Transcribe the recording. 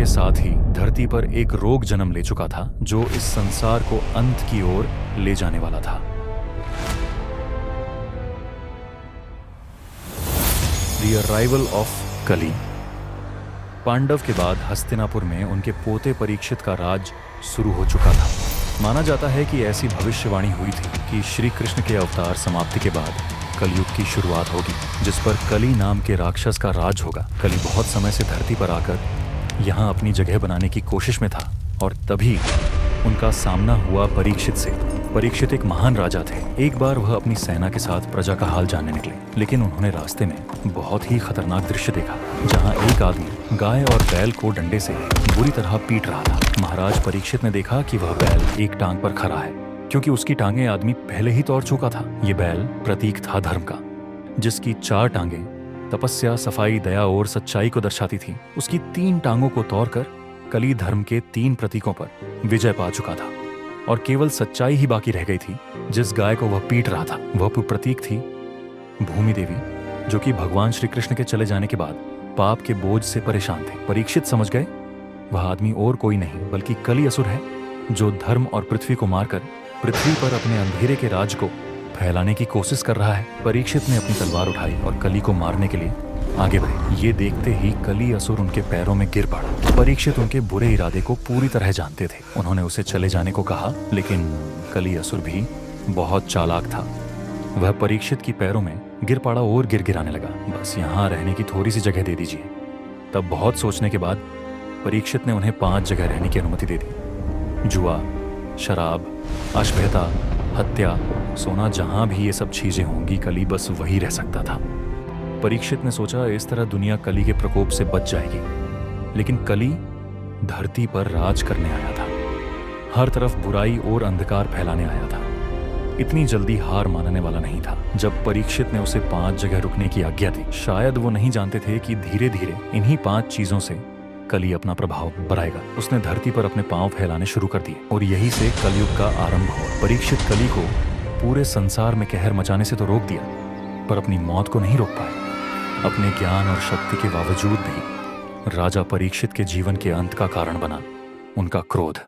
के साथ ही धरती पर एक रोग जन्म ले चुका था जो इस संसार को अंत की ओर ले जाने वाला था। द अराइवल ऑफ कली। पांडव के बाद हस्तिनापुर में उनके पोते परीक्षित का राज शुरू हो चुका था। माना जाता है कि ऐसी भविष्यवाणी हुई थी कि श्री कृष्ण के अवतार समाप्ति के बाद कलयुग की शुरुआत होगी, जिस पर कली नाम के राक्षस का राज होगा। कली बहुत समय से धरती पर आकर यहाँ अपनी जगह बनाने की कोशिश में था और तभी उनका सामना हुआ परीक्षित से। परीक्षित एक महान राजा थे। एक बार वह अपनी सेना के साथ प्रजा का हाल जानने निकले, लेकिन उन्होंने रास्ते में बहुत ही खतरनाक दृश्य देखा, जहाँ एक आदमी गाय और बैल को डंडे से बुरी तरह पीट रहा था। महाराज परीक्षित ने देखा कि वह बैल एक टांग पर खड़ा है, क्योंकि उसकी टांगें आदमी पहले ही तोड़ चुका था। ये बैल प्रतीक था धर्म का, जिसकी 4 टांगें तपस्या, सफाई, दया और सच्चाई को दर्शाती थी। उसकी 3 टांगों को तोड़कर कली धर्म के 3 प्रतीकों पर विजय पा चुका था और केवल सच्चाई ही बाकी रह गई थी। जिस गाय को वह पीट रहा था वह प्रतीक थी भूमि देवी, जो कि भगवान श्री कृष्ण के चले जाने के बाद पाप के बोझ से परेशान थे। परीक्षित समझ गए वह आदमी और कोई नहीं बल्कि कली असुर है, जो धर्म और पृथ्वी को मारकर पृथ्वी पर अपने अंधेरे के राज को फैलाने की कोशिश कर रहा है। परीक्षित ने अपनी तलवार उठाई और कली को मारने के लिए आगे बढ़े। ये देखते ही कली असुर उनके पैरों में गिर पड़ा। परीक्षित उनके बुरे इरादे को पूरी तरह जानते थे। उन्होंने उसे चले जाने को कहा, लेकिन कली असुर भी बहुत चालाक था। वह परीक्षित की पैरों में गिर पड़ा और गिराने लगा। बस यहाँ रहने की थोड़ी सी जगह दे दीजिए। तब बहुत सोचने के बाद परीक्षित ने उन्हें 5 जगह रहने की अनुमति दे दी। जुआ, शराब, अश्लीलता, हत्या, सोना, जहां भी ये सब चीजें होंगी कली बस वही रह सकता था। परीक्षित ने सोचा इस तरह दुनिया कली के प्रकोप से बच जाएगी, लेकिन कली धरती पर राज करने आया था। हर तरफ बुराई और अंधकार फैलाने आया था। इतनी जल्दी हार मानने वाला नहीं था। जब परीक्षित ने उसे 5 जगह रुकने की आज्ञा दी, शायद वो नहीं जानते थे कि धीरे धीरे इन्हीं 5 चीजों से कली अपना प्रभाव बढ़ाएगा। उसने धरती पर अपने पांव फैलाने शुरू कर दिए और यही से कलयुग का आरंभ हुआ। परीक्षित कली को पूरे संसार में कहर मचाने से तो रोक दिया, पर अपनी मौत को नहीं रोक पाए। अपने ज्ञान और शक्ति के बावजूद भी राजा परीक्षित के जीवन के अंत का कारण बना उनका क्रोध।